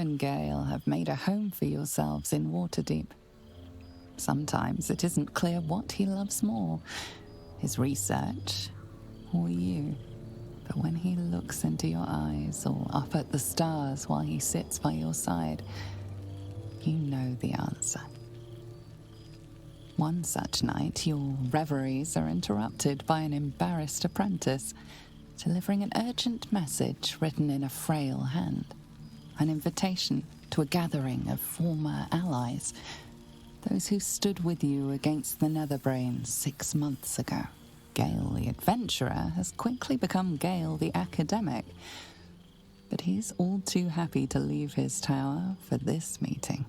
and Gale have made a home for yourselves in Waterdeep. Sometimes it isn't clear what he loves more, his research or you. But when he looks into your eyes or up at the stars while he sits by your side, you know the answer. One such night, your reveries are interrupted by an embarrassed apprentice delivering an urgent message written in a frail hand. An invitation to a gathering of former allies, those who stood with you against the Netherbrain 6 months ago. Gale the adventurer has quickly become Gale the academic, but he's all too happy to leave his tower for this meeting.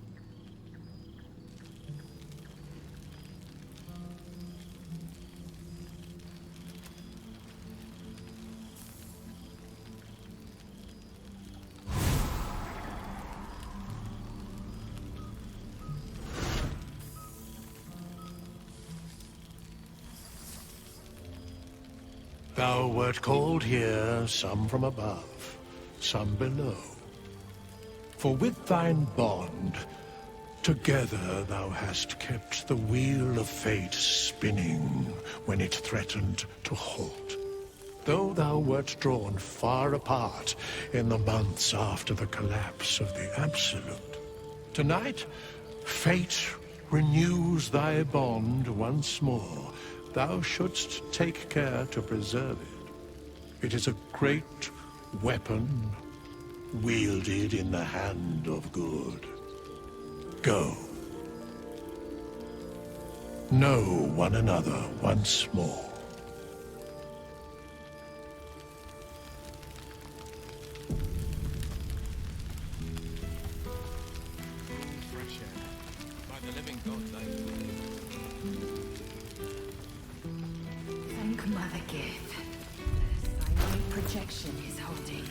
Thou wert called here, some from above, some below. For with thine bond, together thou hast kept the wheel of fate spinning when it threatened to halt. Though thou wert drawn far apart in the months after the collapse of the Absolute, tonight, fate renews thy bond once more. Thou shouldst take care to preserve it. It is a great weapon, wielded in the hand of good. Go. Know one another once more. Fresh air. By the living God, Thank Mother Gith. The psionic projection is holding.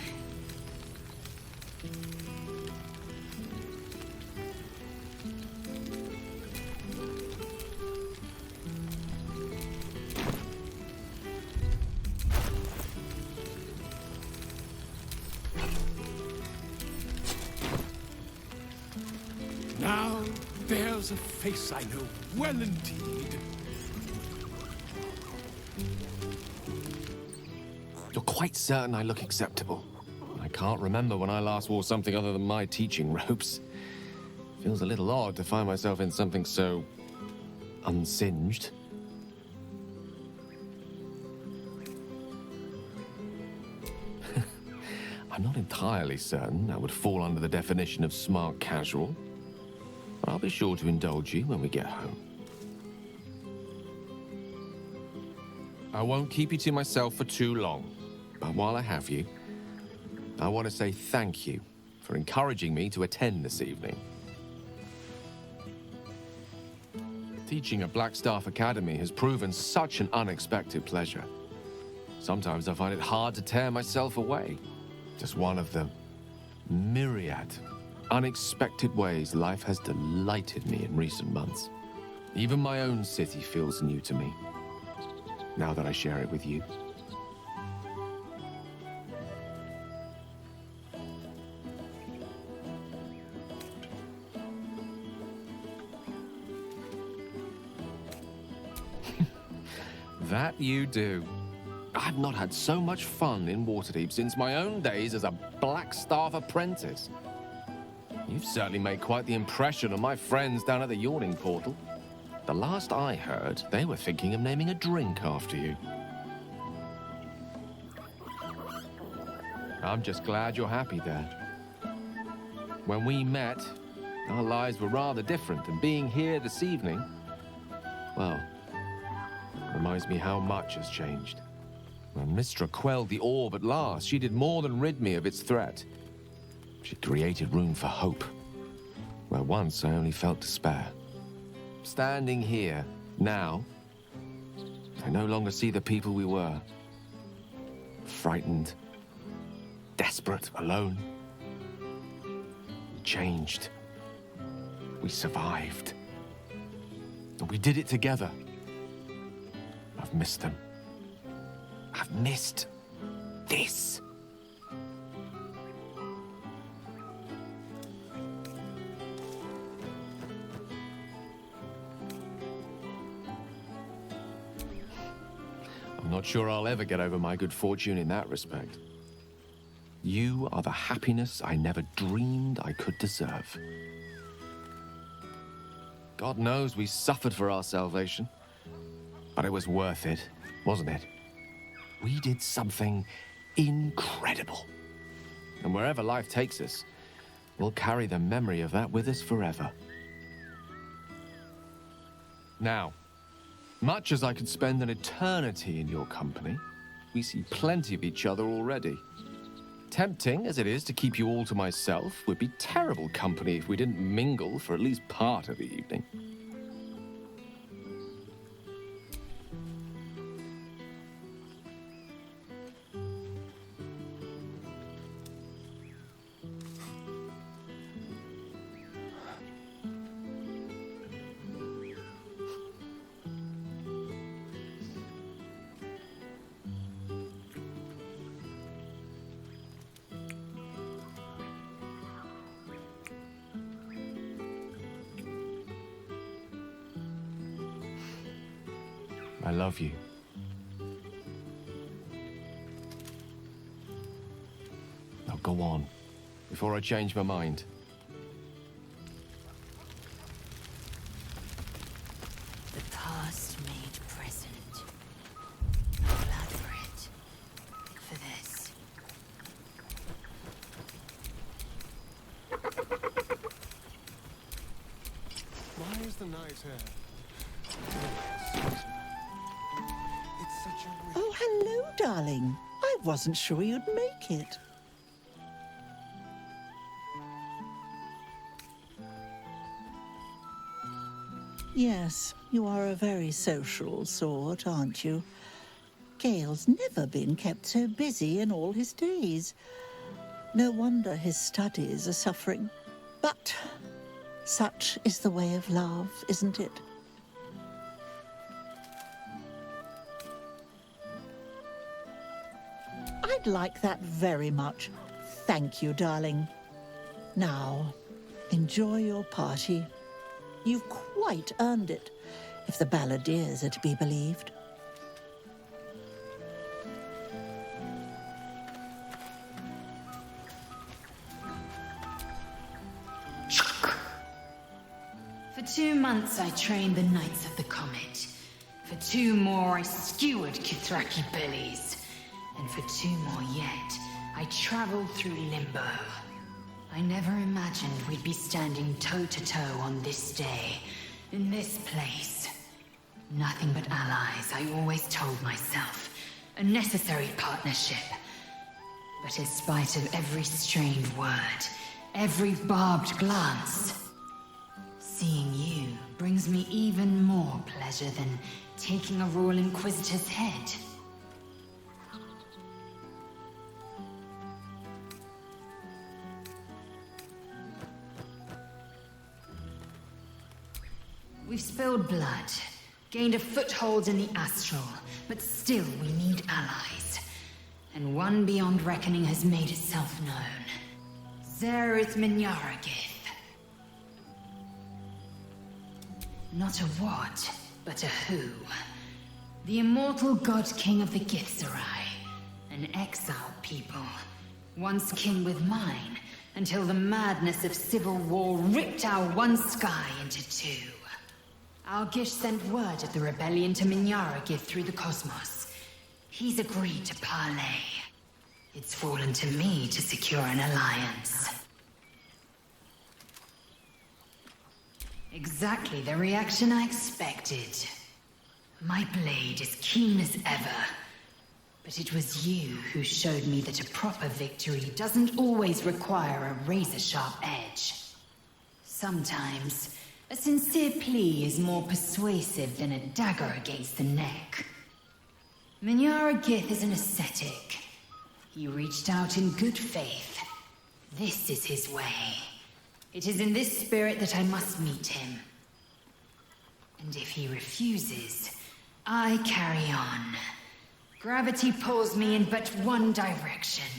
Now, there's a face I know well indeed. You're quite certain I look acceptable. I can't remember when I last wore something other than my teaching robes. Feels a little odd to find myself in something so unsinged. I'm not entirely certain I would fall under the definition of smart casual, but I'll be sure to indulge you when we get home. I won't keep you to myself for too long. But while I have you, I want to say thank you for encouraging me to attend this evening. Teaching at Blackstaff Academy has proven such an unexpected pleasure. Sometimes I find it hard to tear myself away. Just one of the myriad unexpected ways life has delighted me in recent months. Even my own city feels new to me, now that I share it with you. That you do. I've not had so much fun in Waterdeep since my own days as a Blackstaff apprentice. You've certainly made quite the impression on my friends down at the Yawning Portal. The last I heard, they were thinking of naming a drink after you. I'm just glad you're happy there. When we met, our lives were rather different, and being here this evening, well, reminds me how much has changed. When Mystra quelled the orb at last, she did more than rid me of its threat. She created room for hope, where once I only felt despair. Standing here, now, I no longer see the people we were. Frightened, desperate, alone. We changed. We survived. And we did it together. I've missed them. I've missed Not sure I'll ever get over my good fortune in that respect. You are the happiness I never dreamed I could deserve. God knows we suffered for our salvation, but it was worth it, wasn't it? We did something incredible. And wherever life takes us, we'll carry the memory of that with us forever. Now, much as I could spend an eternity in your company, we see plenty of each other already. Tempting as it is to keep you all to myself, would be terrible company if we didn't mingle for at least part of the evening. I love you. Now go on, before I change my mind. The past made present. I'm glad for it. For this. Why is the night here? It's such a Oh, hello, darling. I wasn't sure you'd make it. Yes, you are a very social sort, aren't you? Gale's never been kept so busy in all his days. No wonder his studies are suffering. But such is the way of love, isn't it? I'd like that very much. Thank you, darling. Now, enjoy your party. You've quite earned it, if the balladeers are to be believed. For 2 months I trained the Knights of the Comet. For 2 more I skewered Kithraki bellies. And for 2 more yet, I traveled through Limbo. I never imagined we'd be standing toe-to-toe on this day, in this place. Nothing but allies, I always told myself. A necessary partnership. But in spite of every strained word, every barbed glance, seeing you brings me even more pleasure than taking a Royal Inquisitor's head. We've spilled blood, gained a foothold in the astral, but still we need allies. And one beyond reckoning has made itself known. Zerith Minyaragith. Not a what, but a who. The immortal god king of the Githzerai. An exiled people, once kin with mine, until the madness of civil war ripped our one sky into 2. Algish sent word of the rebellion to Minyaragith through the cosmos. He's agreed to parley. It's fallen to me to secure an alliance. Exactly the reaction I expected. My blade is keen as ever. But it was you who showed me that a proper victory doesn't always require a razor-sharp edge. Sometimes, a sincere plea is more persuasive than a dagger against the neck. Minyaragith is an ascetic. He reached out in good faith. This is his way. It is in this spirit that I must meet him. And if he refuses, I carry on. Gravity pulls me in but one direction.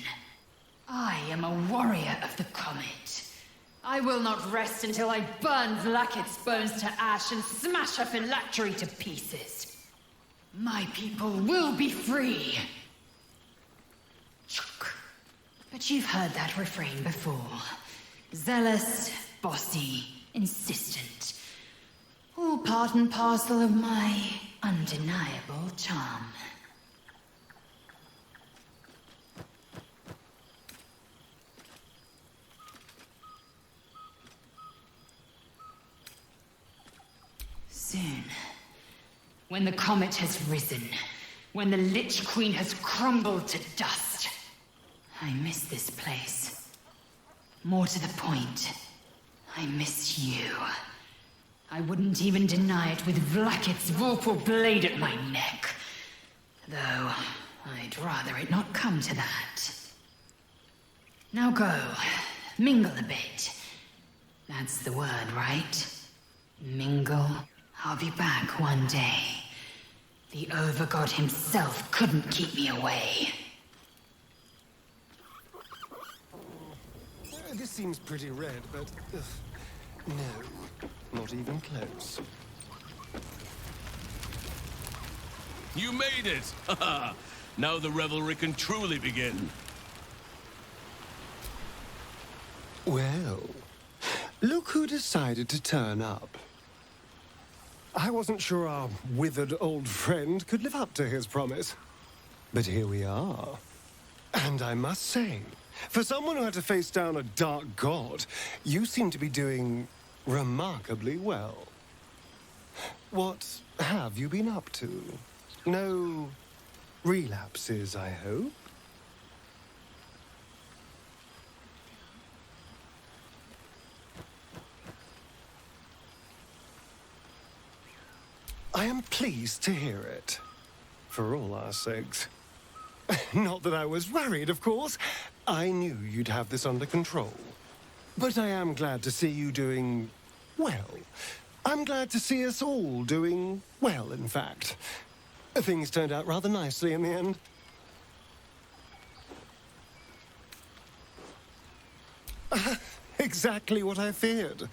I am a warrior of the comet. I will not rest until I burn Vlaakith's bones to ash and smash her phylactery to pieces. My people will be free. But you've heard that refrain before. Zealous, bossy, insistent. All part and parcel of my undeniable charm. Soon, when the comet has risen, when the Lich Queen has crumbled to dust, I miss this place. More to the point, I miss you. I wouldn't even deny it with Vlaakith's Vorpal blade at my neck. Though, I'd rather it not come to that. Now go, mingle a bit. That's the word, right? Mingle. I'll be back one day. The Overgod himself couldn't keep me away. This seems pretty red, but... no, not even close. You made it! Now the revelry can truly begin. Well, look who decided to turn up. I wasn't sure our withered old friend could live up to his promise. But here we are. And I must say, for someone who had to face down a dark god, you seem to be doing remarkably well. What have you been up to? No relapses, I hope? I am pleased to hear it. For all our sakes. Not that I was worried, of course. I knew you'd have this under control. But I am glad to see you doing well. I'm glad to see us all doing well, in fact. Things turned out rather nicely in the end. Exactly what I feared.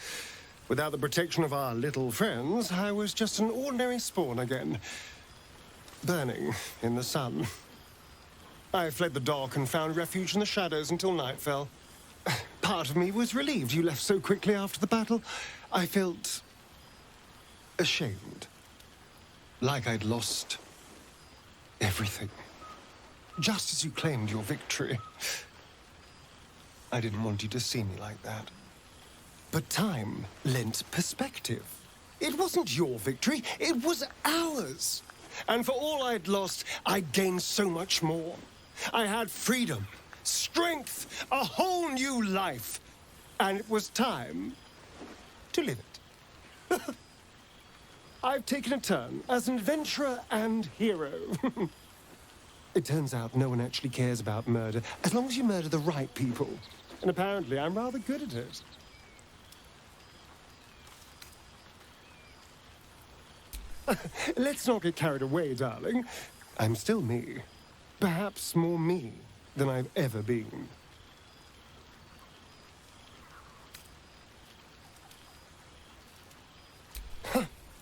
Without the protection of our little friends, I was just an ordinary spawn again. Burning in the sun. I fled the dock and found refuge in the shadows until night fell. Part of me was relieved you left so quickly after the battle. I felt ashamed. Like I'd lost everything. Just as you claimed your victory. I didn't want you to see me like that. But time lent perspective. It wasn't your victory, it was ours. And for all I'd lost, I'd gained so much more. I had freedom, strength, a whole new life. And it was time to live it. I've taken a turn as an adventurer and hero. It turns out no one actually cares about murder, as long as you murder the right people. And apparently I'm rather good at it. Let's not get carried away, darling. I'm still me. Perhaps more me than I've ever been.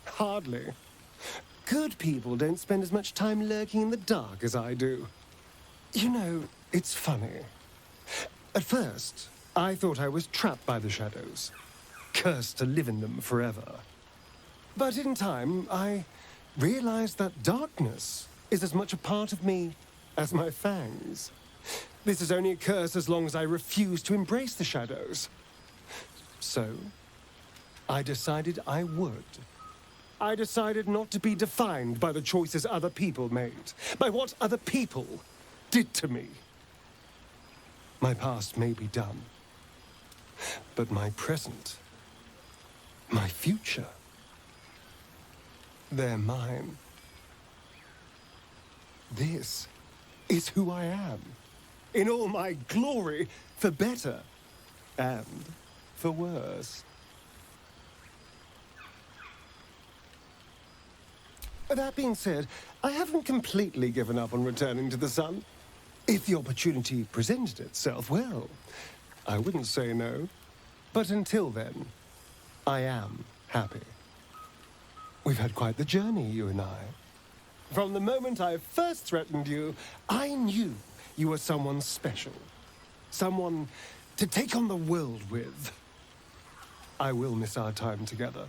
Hardly. Good people don't spend as much time lurking in the dark as I do. You know, it's funny. At first, I thought I was trapped by the shadows, cursed to live in them forever. But in time, I realized that darkness is as much a part of me as my fangs. This is only a curse as long as I refuse to embrace the shadows. So, I decided I would. I decided not to be defined by the choices other people made, by what other people did to me. My past may be done, but my present, my future, they're mine. This is who I am, in all my glory, for better and for worse. That being said, I haven't completely given up on returning to the sun. If the opportunity presented itself, well, I wouldn't say no. But until then, I am happy. We've had quite the journey, you and I. From the moment I first threatened you, I knew you were someone special. Someone to take on the world with. I will miss our time together.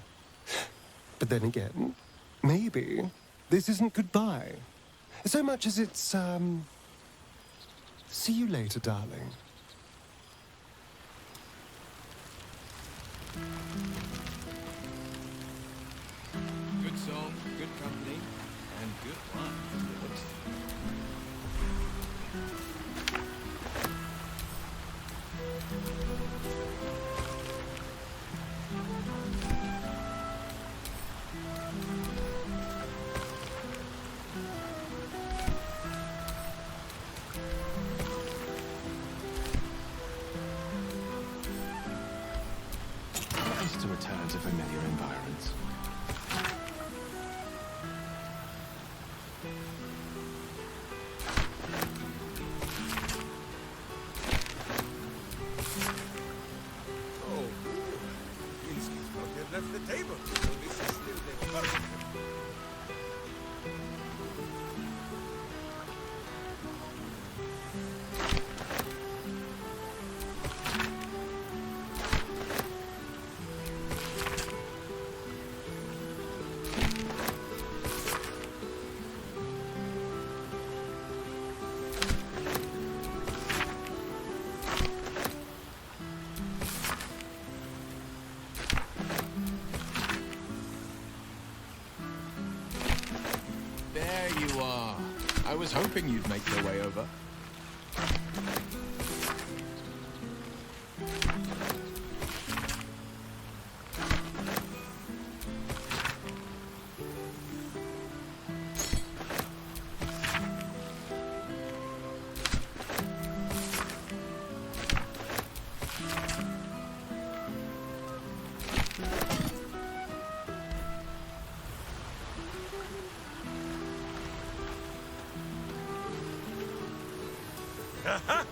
But then again, maybe this isn't goodbye. So much as it's, see you later, darling. Good song, good company, and good wine. Nice to return to familiar environments. Oh, Minsky's not yet left the table, so this is still the perfect. There you are. I was hoping you'd make your way over. Aha!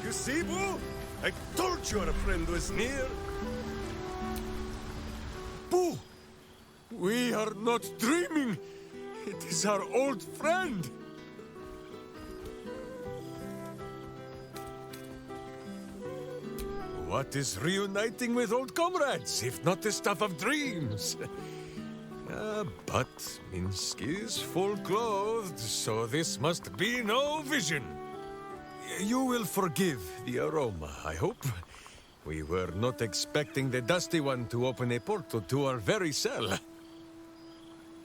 You see, Boo? I told you our friend was near. Boo! We are not dreaming. It is our old friend. What is reuniting with old comrades, if not the stuff of dreams? But Minsky is full-clothed, so this must be no vision. You will forgive the aroma, I hope. We were not expecting the Dusty One to open a portal to our very cell.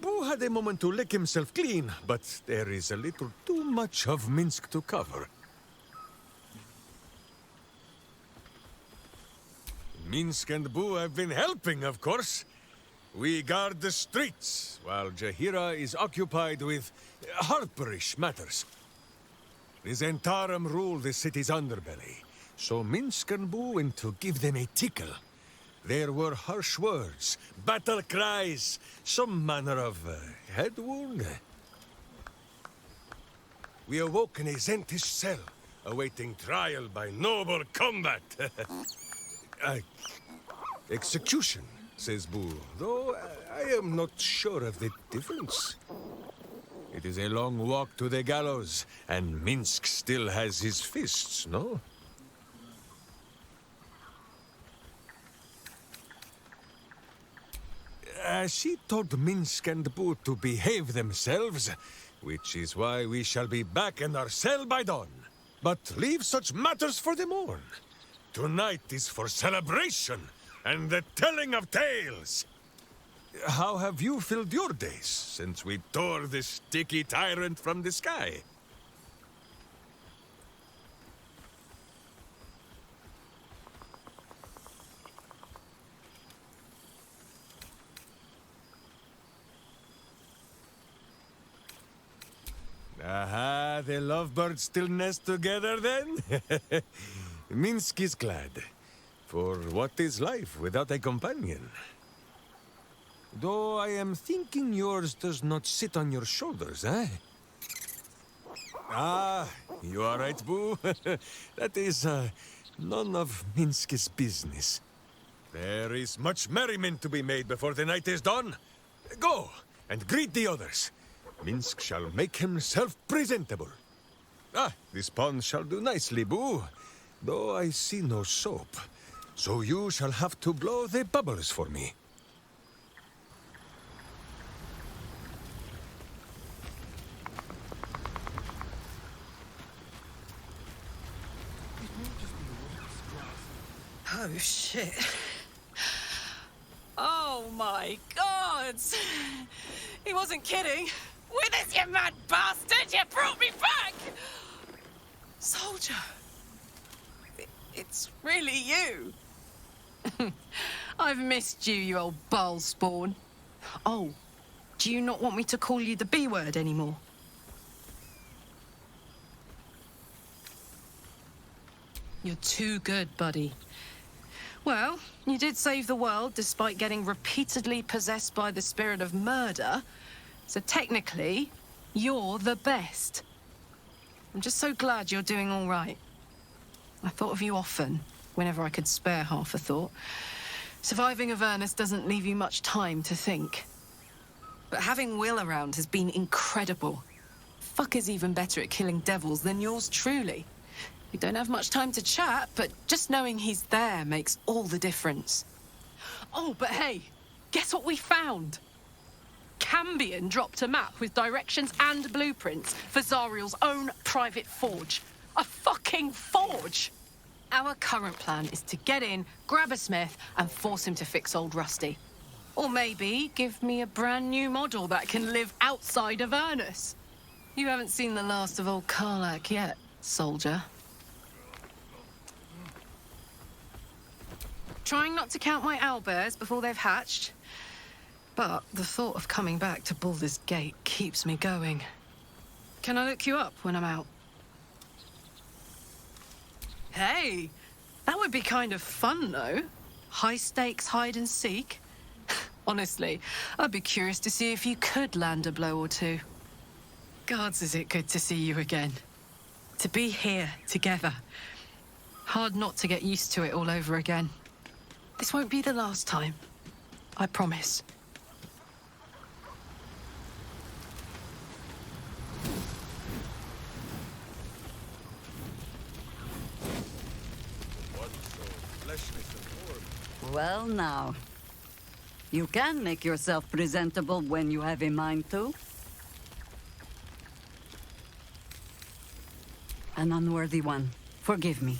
Boo had a moment to lick himself clean, but there is a little too much of Minsk to cover. Minsk and Boo have been helping, of course. We guard the streets, while Jahira is occupied with harperish matters. The Zentarum rule the city's underbelly, so Minsk and Boo went to give them a tickle. There were harsh words, battle cries, some manner of head wound. We awoke in a Zentish cell, awaiting trial by noble combat. Execution, says Boo, though I am not sure of the difference. It is a long walk to the gallows, and Minsk still has his fists, no? She told Minsk and Boo to behave themselves, which is why we shall be back in our cell by dawn. But leave such matters for the morn. Tonight is for celebration and the telling of tales. How have you filled your days since we tore this sticky tyrant from the sky? Aha, the lovebirds still nest together then? Minsk is glad. For what is life without a companion? Though I am thinking yours does not sit on your shoulders, eh? Ah, you are right, Boo. That is, none of Minsk's business. There is much merriment to be made before the night is done. Go, and greet the others. Minsk shall make himself presentable. Ah, this pond shall do nicely, Boo. Though I see no soap. So you shall have to blow the bubbles for me. Oh, shit. Oh, my God! He wasn't kidding. Withers, you mad bastard! You brought me back! Soldier. It's really you. I've missed you, you old ball spawn. Oh, do you not want me to call you the B word anymore? You're too good, buddy. Well, you did save the world despite getting repeatedly possessed by the spirit of murder. So technically, you're the best. I'm just so glad you're doing all right. I thought of you often, whenever I could spare half a thought. Surviving Avernus doesn't leave you much time to think. But having Will around has been incredible. Fucker's even better at killing devils than yours truly. We don't have much time to chat, but just knowing he's there makes all the difference. Oh, but hey, guess what we found? Cambion dropped a map with directions and blueprints for Zariel's own private forge. A fucking forge! Our current plan is to get in, grab a smith, and force him to fix old Rusty. Or maybe give me a brand new model that can live outside of Avernus. You haven't seen the last of old Karlak yet, soldier. Trying not to count my owlbears before they've hatched. But the thought of coming back to Baldur's Gate keeps me going. Can I look you up when I'm out? Hey, that would be kind of fun, though. High-stakes hide and seek. Honestly, I'd be curious to see if you could land a blow or two. Gods, is it good to see you again. To be here, together. Hard not to get used to it all over again. This won't be the last time. I promise. Well, now. You can make yourself presentable when you have a mind to. An unworthy one. Forgive me.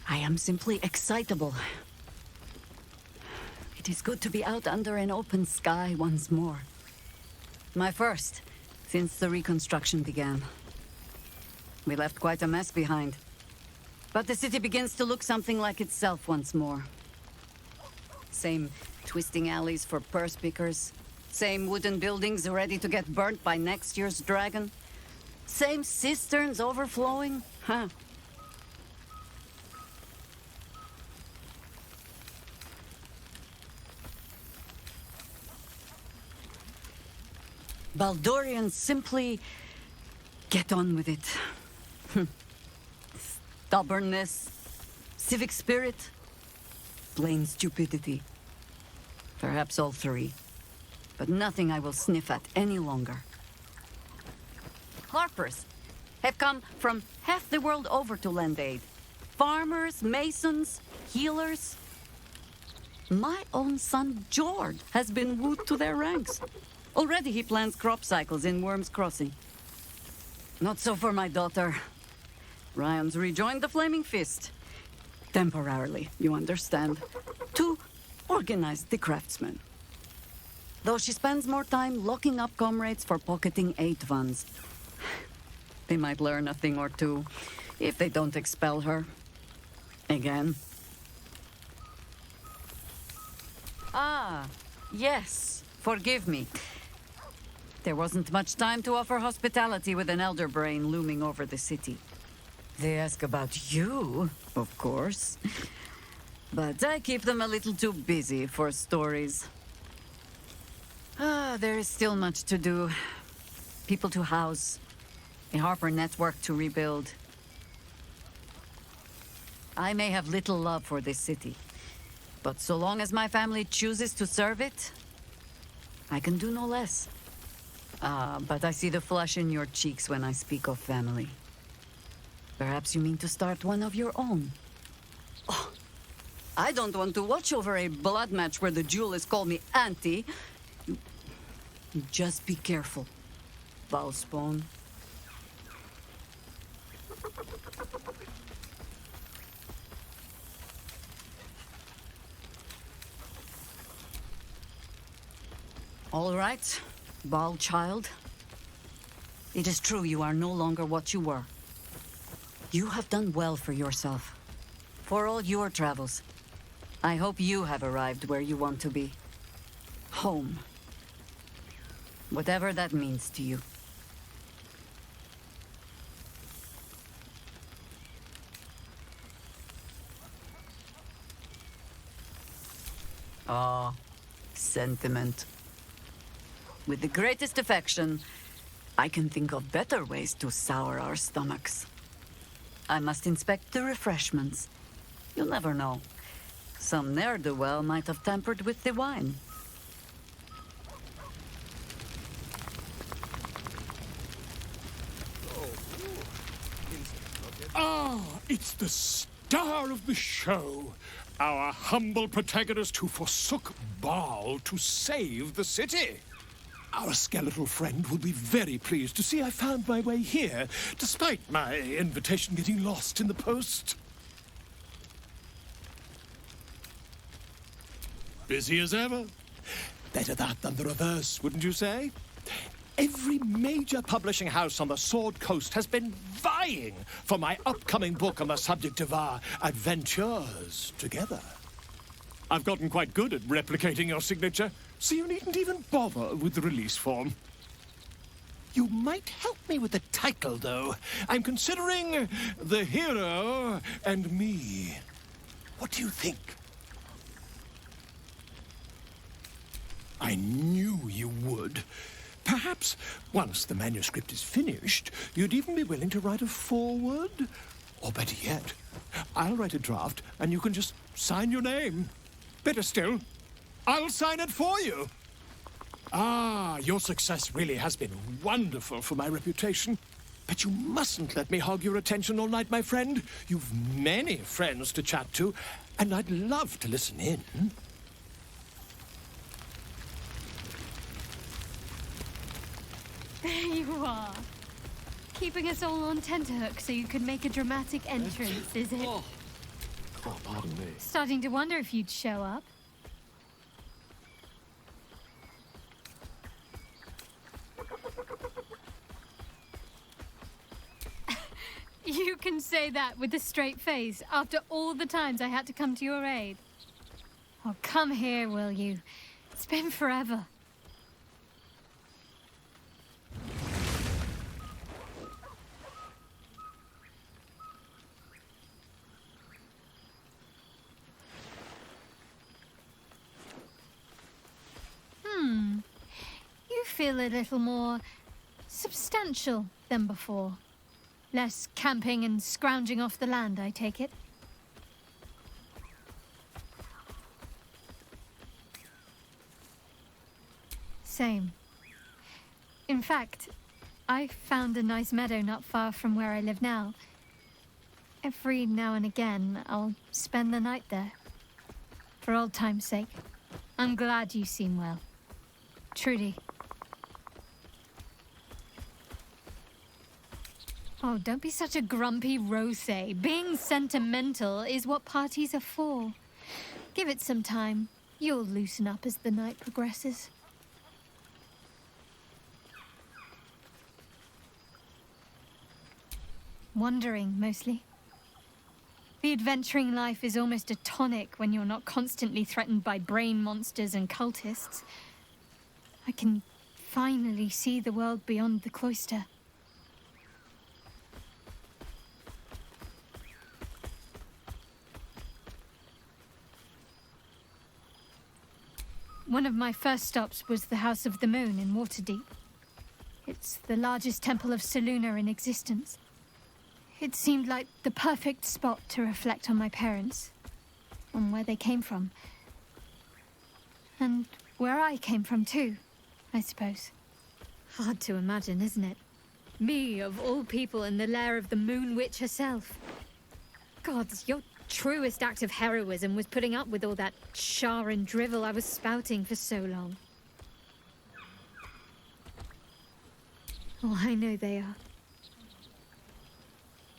I am simply excitable. It is good to be out under an open sky once more. My first, since the reconstruction began. We left quite a mess behind. But the city begins to look something like itself once more. Same twisting alleys for purse pickers. Same wooden buildings ready to get burnt by next year's dragon. Same cisterns overflowing. Huh. Baldurians simply get on with it. Stubbornness, civic spirit, plain stupidity. Perhaps all three, but nothing I will sniff at any longer. Harpers have come from half the world over to lend aid. Farmers, masons, healers. My own son, George, has been wooed to their ranks. Already he plans crop cycles in Worm's Crossing. Not so for my daughter. Ryan's rejoined the Flaming Fist. Temporarily, you understand. To organize the craftsmen. Though she spends more time locking up comrades for pocketing aid funds. They might learn a thing or two, if they don't expel her. Again. Ah, yes. Forgive me. There wasn't much time to offer hospitality with an elder brain looming over the city. They ask about you, of course. But I keep them a little too busy for stories. There is still much to do. People to house. A Harper network to rebuild. I may have little love for this city. But so long as my family chooses to serve it, I can do no less. But I see the flush in your cheeks when I speak of family. Perhaps you mean to start one of your own. Oh, I don't want to watch over a blood match where the duelists call me auntie. You just be careful, Valspawn. All right, Ball child. It is true you are no longer what you were. You have done well for yourself. For all your travels, I hope you have arrived where you want to be. Home. Whatever that means to you. Ah, sentiment. With the greatest affection, I can think of better ways to sour our stomachs. I must inspect the refreshments. You'll never know. Some ne'er-do-well might have tampered with the wine. Ah, it's the star of the show. Our humble protagonist who forsook Baal to save the city. Our skeletal friend will be very pleased to see I found my way here, despite my invitation getting lost in the post. Busy as ever. Better that than the reverse, wouldn't you say? Every major publishing house on the Sword Coast has been vying for my upcoming book on the subject of our adventures together. I've gotten quite good at replicating your signature, so you needn't even bother with the release form. You might help me with the title, though. I'm considering The Hero and Me. What do you think? I knew you would. Perhaps, once the manuscript is finished, you'd even be willing to write a foreword? Or better yet, I'll write a draft and you can just sign your name. Better still, I'll sign it for you. Ah, your success really has been wonderful for my reputation. But you mustn't let me hog your attention all night, my friend. You've many friends to chat to, and I'd love to listen in. There you are. Keeping us all on tenterhooks so you could make a dramatic entrance, is it? Oh, pardon me. Starting to wonder if you'd show up. You can say that with a straight face after all the times I had to come to your aid. Oh, come here, will you? It's been forever. You feel a little more substantial than before. Less camping and scrounging off the land, I take it. Same. In fact, I found a nice meadow not far from where I live now. Every now and again, I'll spend the night there. For old time's sake. I'm glad you seem well. Truly. Oh, don't be such a grumpy rosé. Being sentimental is what parties are for. Give it some time. You'll loosen up as the night progresses. Wandering, mostly. The adventuring life is almost a tonic when you're not constantly threatened by brain monsters and cultists. I can finally see the world beyond the cloister. One of my first stops was the House of the Moon in Waterdeep. It's the largest temple of Selûne in existence. It seemed like the perfect spot to reflect on my parents, on where they came from. And where I came from too, I suppose. Hard to imagine, isn't it? Me, of all people, in the lair of the Moon Witch herself. Gods, your truest act of heroism was putting up with all that char and drivel I was spouting for so long. Oh, I know they are.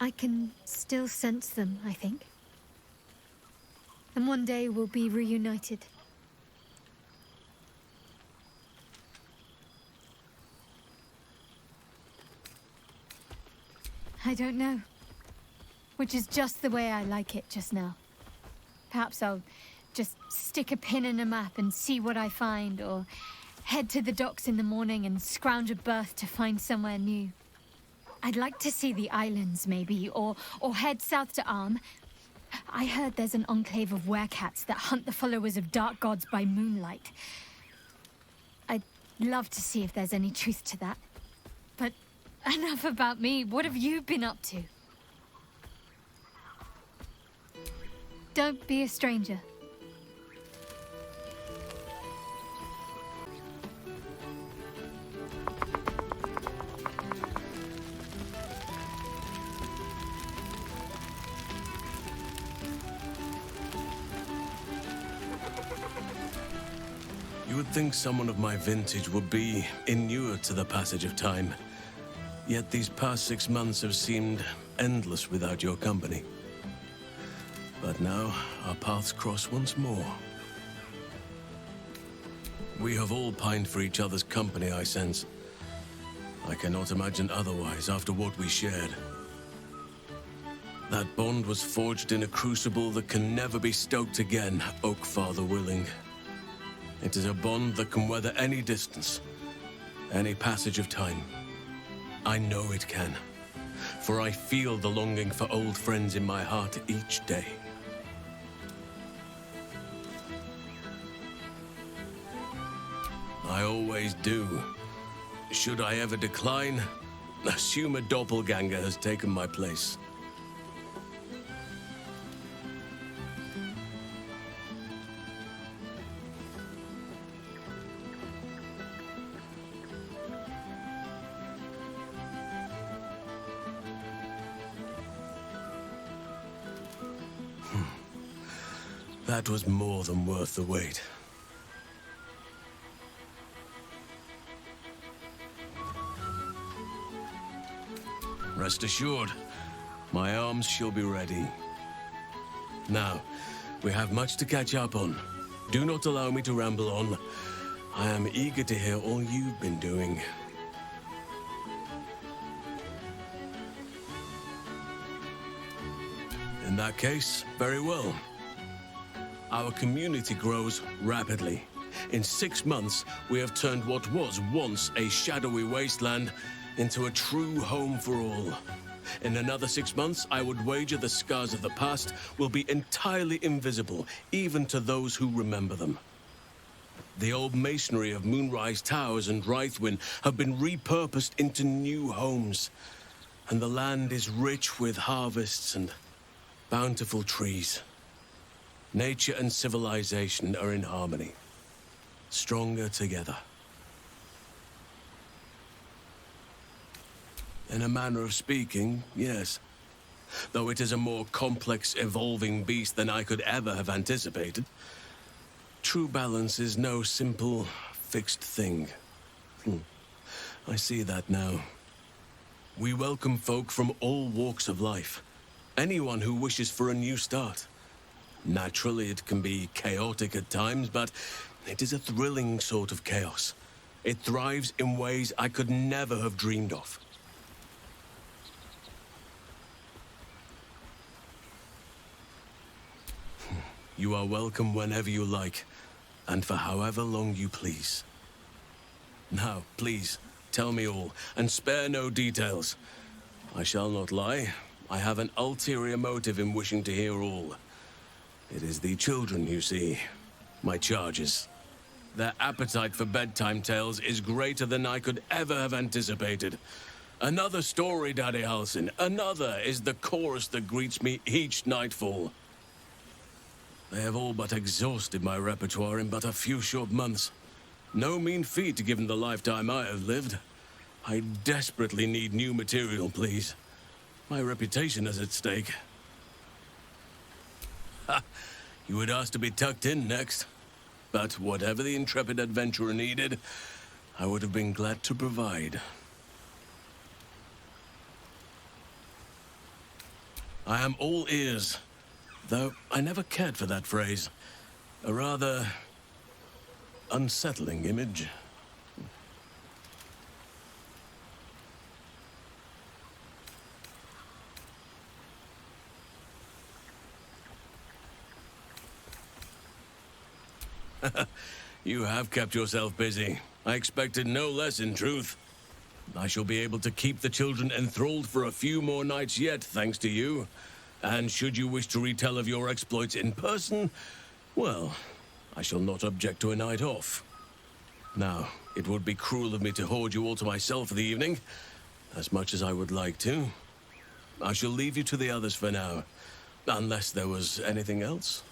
I can still sense them, I think. And one day we'll be reunited. I don't know. Which is just the way I like it just now. Perhaps I'll just stick a pin in a map and see what I find, or head to the docks in the morning and scrounge a berth to find somewhere new. I'd like to see the islands, maybe, or head south to Arm. I heard there's an enclave of werecats that hunt the followers of dark gods by moonlight. I'd love to see if there's any truth to that. But enough about me. What have you been up to? Don't be a stranger. You would think someone of my vintage would be inured to the passage of time. Yet these past 6 months have seemed endless without your company. But now, our paths cross once more. We have all pined for each other's company, I sense. I cannot imagine otherwise after what we shared. That bond was forged in a crucible that can never be stoked again, Oak Father willing. It is a bond that can weather any distance, any passage of time. I know it can, for I feel the longing for old friends in my heart each day. I always do. Should I ever decline, assume a doppelganger has taken my place. That was more than worth the wait. Rest assured, my arms shall be ready. Now, we have much to catch up on. Do not allow me to ramble on. I am eager to hear all you've been doing. In that case, very well. Our community grows rapidly. In 6 months, we have turned what was once a shadowy wasteland into a true home for all. In another 6 months, I would wager the scars of the past will be entirely invisible, even to those who remember them. The old masonry of Moonrise Towers and Rythwin have been repurposed into new homes, and the land is rich with harvests and bountiful trees. Nature and civilization are in harmony, stronger together. In a manner of speaking, yes. Though it is a more complex, evolving beast than I could ever have anticipated. True balance is no simple, fixed thing. I see that now. We welcome folk from all walks of life. Anyone who wishes for a new start. Naturally, it can be chaotic at times, but it is a thrilling sort of chaos. It thrives in ways I could never have dreamed of. You are welcome whenever you like, and for however long you please. Now, please, tell me all, and spare no details. I shall not lie. I have an ulterior motive in wishing to hear all. It is the children, you see. My charges. Their appetite for bedtime tales is greater than I could ever have anticipated. Another story, Daddy Halsin. Another is the chorus that greets me each nightfall. They have all but exhausted my repertoire in but a few short months. No mean feat given the lifetime I have lived. I desperately need new material, please. My reputation is at stake. Ha! You would ask to be tucked in next. But whatever the intrepid adventurer needed, I would have been glad to provide. I am all ears, though I never cared for that phrase. A rather unsettling image. You have kept yourself busy. I expected no less, in truth. I shall be able to keep the children enthralled for a few more nights yet, thanks to you. And should you wish to retell of your exploits in person, well, I shall not object to a night off. Now, it would be cruel of me to hoard you all to myself for the evening, as much as I would like to. I shall leave you to the others for now, unless there was anything else.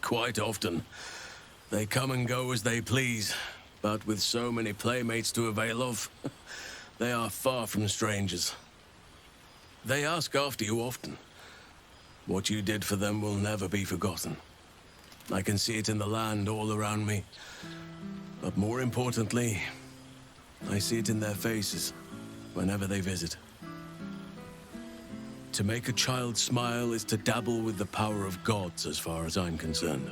Quite often. They come and go as they please, but with so many playmates to avail of, they are far from strangers. They ask after you often. What you did for them will never be forgotten. I can see it in the land all around me. But more importantly, I see it in their faces whenever they visit. To make a child smile is to dabble with the power of gods, as far as I'm concerned.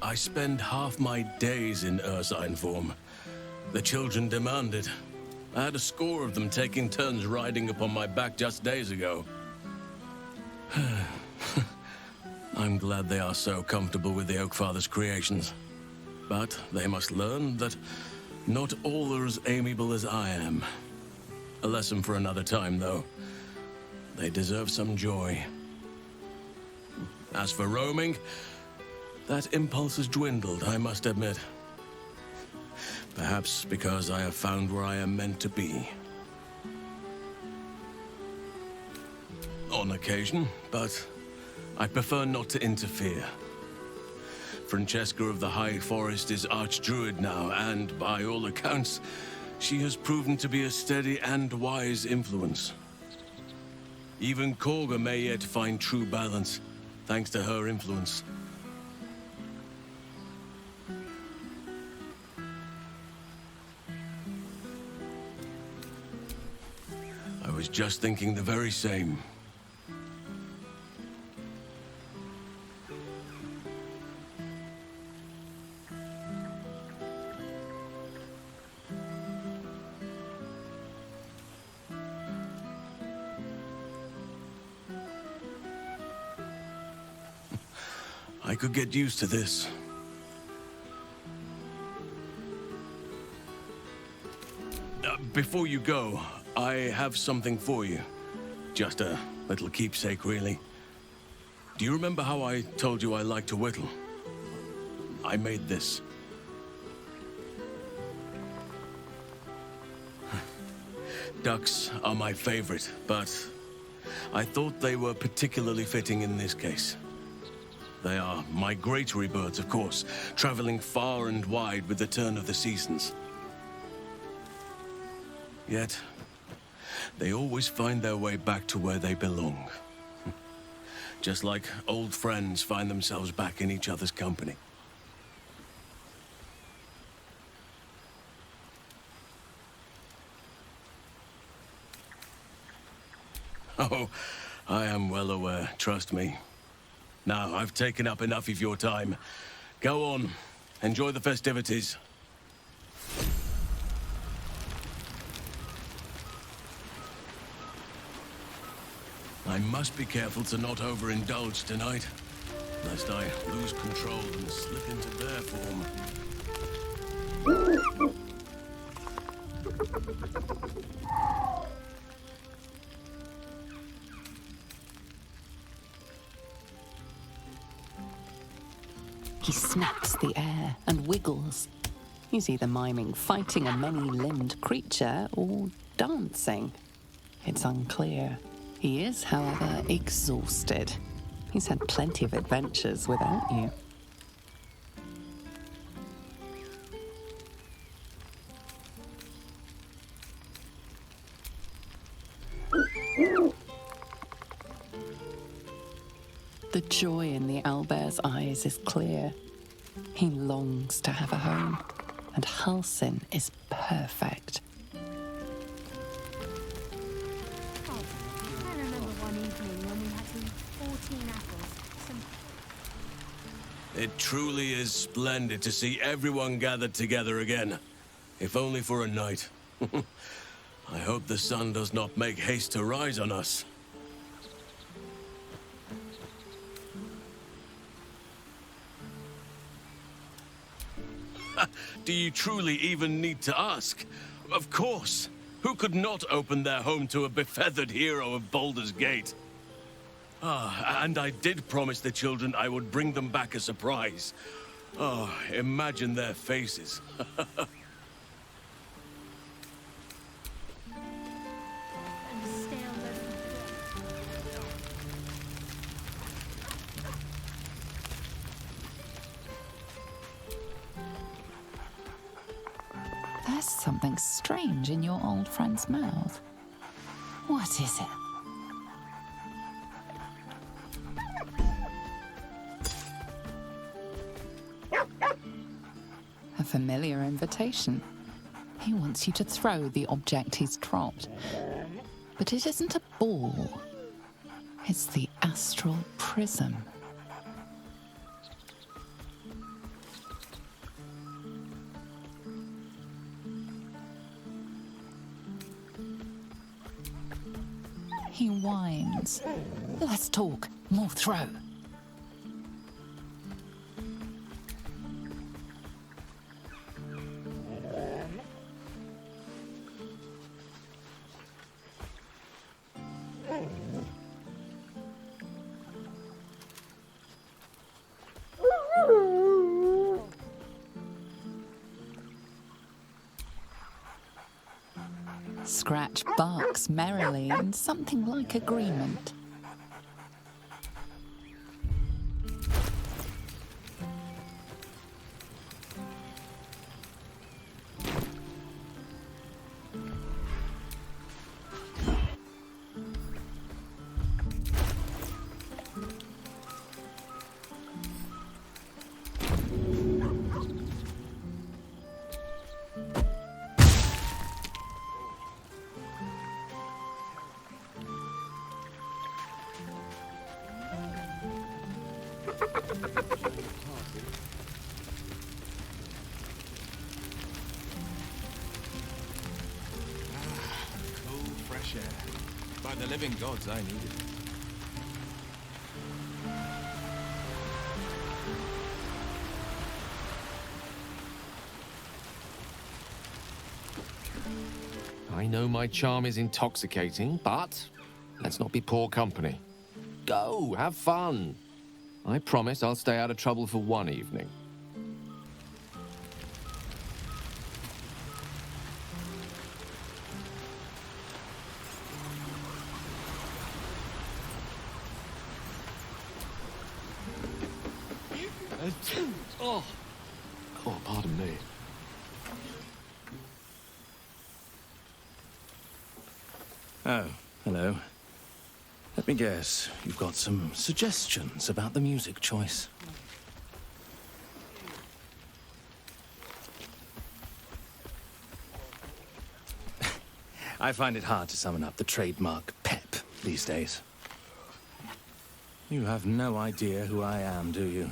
I spend half my days in ursine form. The children demand it. I had a score of them taking turns riding upon my back just days ago. I'm glad they are so comfortable with the Oakfather's creations. But they must learn that not all are as amiable as I am. A lesson for another time, though. They deserve some joy. As for roaming, that impulse has dwindled, I must admit. Perhaps because I have found where I am meant to be. On occasion, but I prefer not to interfere. Francesca of the High Forest is Archdruid now, and by all accounts, she has proven to be a steady and wise influence. Even Korga may yet find true balance, thanks to her influence. I was just thinking the very same. I could get used to this. Before you go, I have something for you. Just a little keepsake, really. Do you remember how I told you I like to whittle? I made this. Ducks are my favorite, but I thought they were particularly fitting in this case. They are migratory birds, of course, traveling far and wide with the turn of the seasons. Yet, they always find their way back to where they belong. Just like old friends find themselves back in each other's company. Oh, I am well aware, trust me. Now, I've taken up enough of your time. Go on, enjoy the festivities. I must be careful to not overindulge tonight, lest I lose control and slip into their form. He snaps the air and wiggles. He's either miming fighting a many-limbed creature or dancing. It's unclear. He is, however, exhausted. He's had plenty of adventures without you. The joy in the owlbear's eyes is clear. He longs to have a home, and Halsin is perfect. Oh, I remember one evening when we had to eat 14 apples. It truly is splendid to see everyone gathered together again, if only for a night. I hope the sun does not make haste to rise on us. Do you truly even need to ask? Of course. Who could not open their home to a befeathered hero of Baldur's Gate? Ah, and I did promise the children I would bring them back a surprise. Oh, imagine their faces. There's something strange in your old friend's mouth. What is it? A familiar invitation. He wants you to throw the object he's dropped. But it isn't a ball. It's the astral prism. He whines. Let's talk, more throw. Scratch barks merrily in something like agreement. Cool, fresh air. By the living gods, I need it. I know my charm is intoxicating, but let's not be poor company. Go, have fun. I promise I'll stay out of trouble for one evening. Oh, pardon me. Oh, hello. Let me guess, you've got some suggestions about the music choice. I find it hard to summon up the trademark pep these days. You have no idea who I am, do you?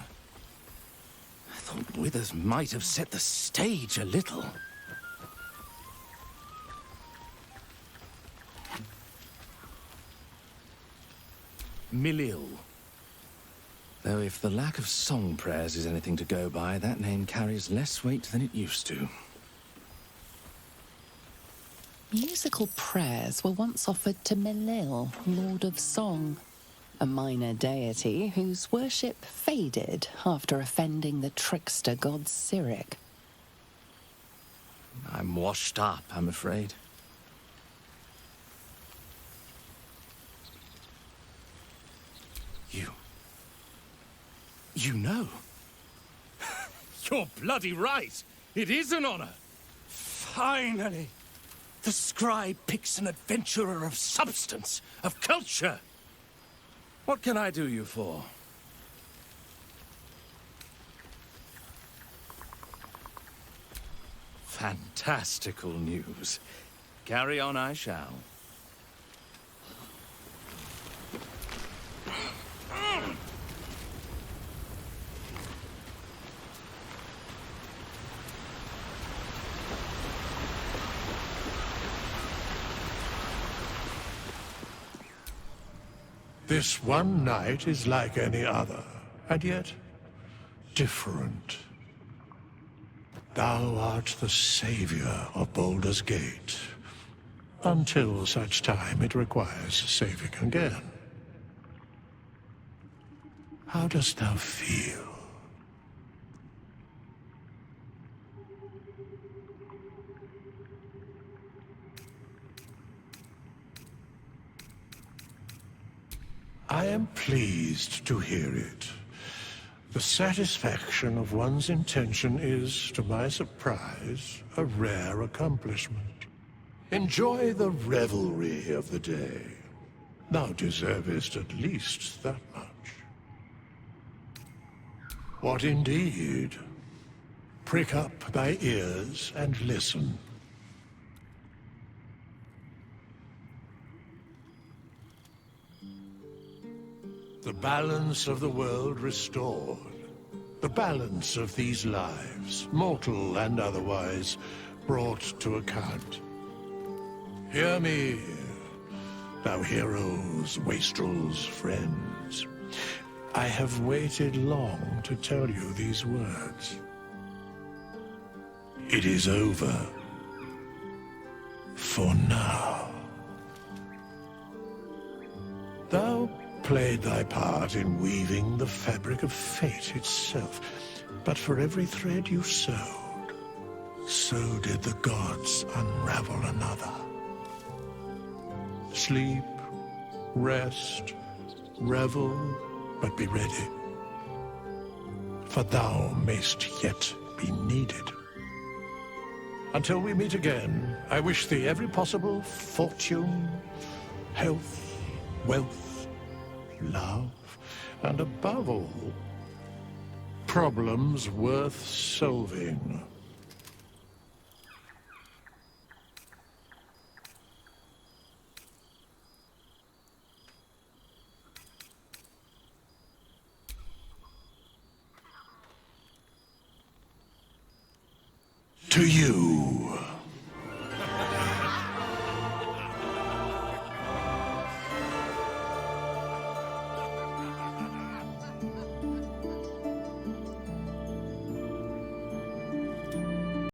I thought Withers might have set the stage a little. Milil. Though if the lack of song prayers is anything to go by, that name carries less weight than it used to. Musical prayers were once offered to Milil, Lord of Song, a minor deity whose worship faded after offending the trickster god Cyric. I'm washed up, I'm afraid. You know? You're bloody right. It is an honor. Finally! The scribe picks an adventurer of substance, of culture. What can I do you for? Fantastical news. Carry on I shall. This one night is like any other, and yet different. Thou art the savior of Baldur's Gate, until such time it requires saving again. How dost thou feel? I am pleased to hear it. The satisfaction of one's intention is, to my surprise, a rare accomplishment. Enjoy the revelry of the day. Thou deservest at least that much. What indeed? Prick up thy ears and listen. The balance of the world restored. The balance of these lives, mortal and otherwise, brought to account. Hear me, thou heroes, wastrels, friends. I have waited long to tell you these words. It is over. For now. Thou played thy part in weaving the fabric of fate itself, but for every thread you sewed, so did the gods unravel another. Sleep, rest, revel, but be ready, for thou mayst yet be needed. Until we meet again, I wish thee every possible fortune, health, wealth, love, and above all, problems worth solving. To you.